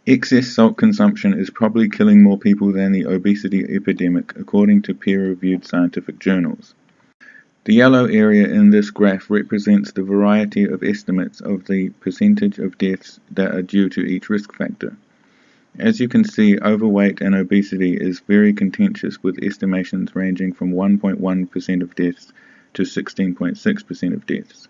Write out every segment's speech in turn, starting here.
Excess salt consumption is probably killing more people than the obesity epidemic, according to peer-reviewed scientific journals. The yellow area in this graph represents the variety of estimates of the percentage of deaths that are due to each risk factor. As you can see, overweight and obesity is very contentious, with estimations ranging from 1.1% of deaths to 16.6% of deaths.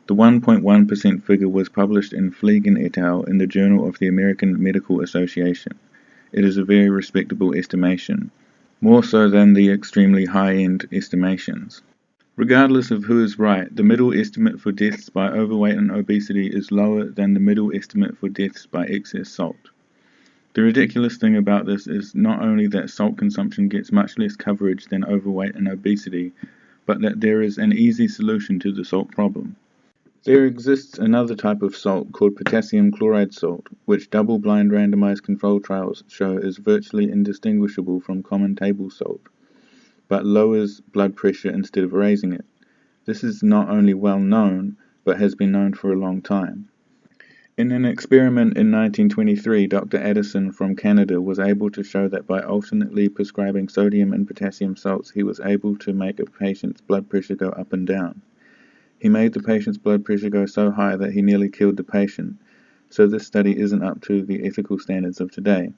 The 1.1% figure was published in Fliegen et al. In the Journal of the American Medical Association. It is a very respectable estimation, more so than the extremely high-end estimations. Regardless of who is right, the middle estimate for deaths by overweight and obesity is lower than the middle estimate for deaths by excess salt. The ridiculous thing about this is not only that salt consumption gets much less coverage than overweight and obesity, but that there is an easy solution to the salt problem. There exists another type of salt called potassium chloride salt, which double-blind randomized control trials show is virtually indistinguishable from common table salt, but lowers blood pressure instead of raising it. This is not only well known, but has been known for a long time. In an experiment in 1923, Dr. Addison from Canada was able to show that by alternately prescribing sodium and potassium salts, he was able to make a patient's blood pressure go up and down. He made the patient's blood pressure go so high that he nearly killed the patient, so this study isn't up to the ethical standards of today.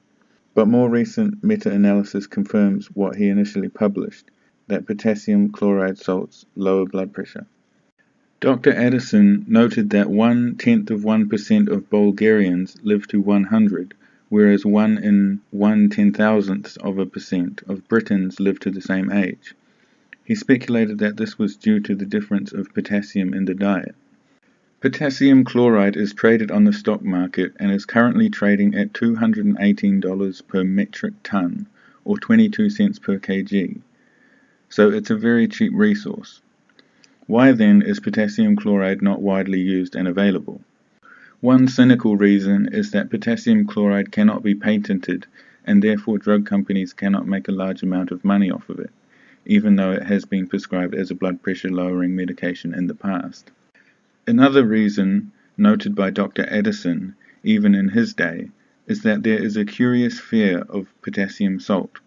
But more recent meta-analysis confirms what he initially published, that potassium chloride salts lower blood pressure. Dr. Addison noted that 0.1% of Bulgarians live to 100, whereas 1 in 1/10,000% of Britons live to the same age. He speculated that this was due to the difference of potassium in the diet. Potassium chloride is traded on the stock market and is currently trading at $218 per metric ton, or 22 cents per kg. So it's a very cheap resource. Why then is potassium chloride not widely used and available? One cynical reason is that potassium chloride cannot be patented, and therefore drug companies cannot make a large amount of money off of it, even though it has been prescribed as a blood pressure lowering medication in the past. Another reason, noted by Dr. Addison, even in his day, is that there is a curious fear of potassium salt.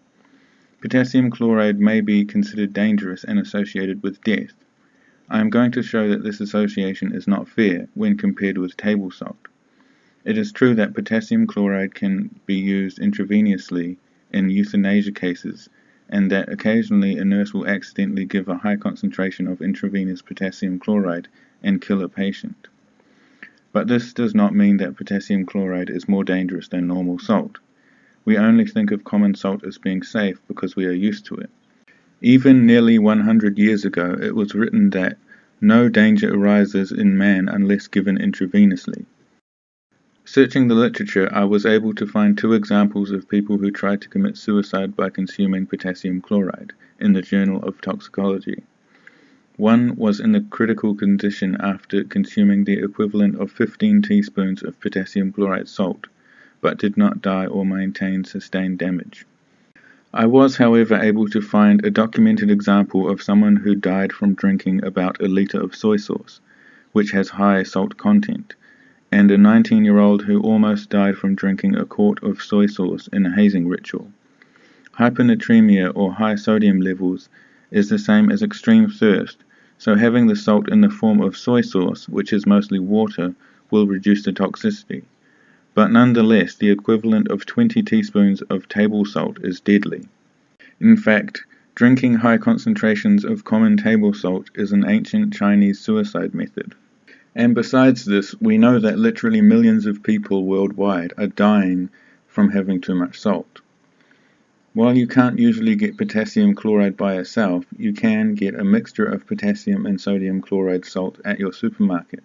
Potassium chloride may be considered dangerous and associated with death. I am going to show that this association is not fair when compared with table salt. It is true that potassium chloride can be used intravenously in euthanasia cases, and that occasionally a nurse will accidentally give a high concentration of intravenous potassium chloride and kill a patient. But this does not mean that potassium chloride is more dangerous than normal salt. We only think of common salt as being safe because we are used to it. Even nearly 100 years ago, it was written that no danger arises in man unless given intravenously. Searching the literature, I was able to find 2 examples of people who tried to commit suicide by consuming potassium chloride in the Journal of Toxicology. One was in a critical condition after consuming the equivalent of 15 teaspoons of potassium chloride salt, but did not die or maintain sustained damage. I was, however, able to find a documented example of someone who died from drinking about a liter of soy sauce, which has high salt content, and a 19-year-old who almost died from drinking a quart of soy sauce in a hazing ritual. Hypernatremia, or high sodium levels, is the same as extreme thirst, so having the salt in the form of soy sauce, which is mostly water, will reduce the toxicity. But nonetheless, the equivalent of 20 teaspoons of table salt is deadly. In fact, drinking high concentrations of common table salt is an ancient Chinese suicide method. And besides this, we know that literally millions of people worldwide are dying from having too much salt. While you can't usually get potassium chloride by itself, you can get a mixture of potassium and sodium chloride salt at your supermarket.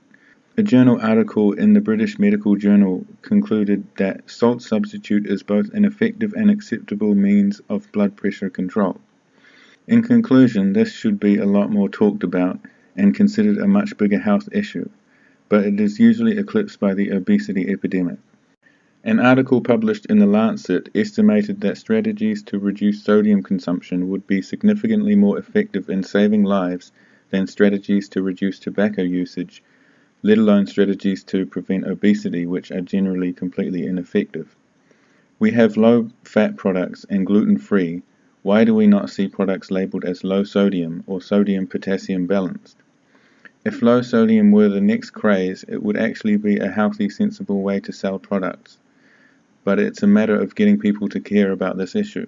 A journal article in the British Medical Journal concluded that salt substitute is both an effective and acceptable means of blood pressure control. In conclusion, this should be a lot more talked about and considered a much bigger health issue, but it is usually eclipsed by the obesity epidemic. An article published in The Lancet estimated that strategies to reduce sodium consumption would be significantly more effective in saving lives than strategies to reduce tobacco usage, let alone strategies to prevent obesity, which are generally completely ineffective. We have low-fat products and gluten-free. Why do we not see products labeled as low sodium or sodium-potassium balanced? If low sodium were the next craze, it would actually be a healthy, sensible way to sell products. But it's a matter of getting people to care about this issue.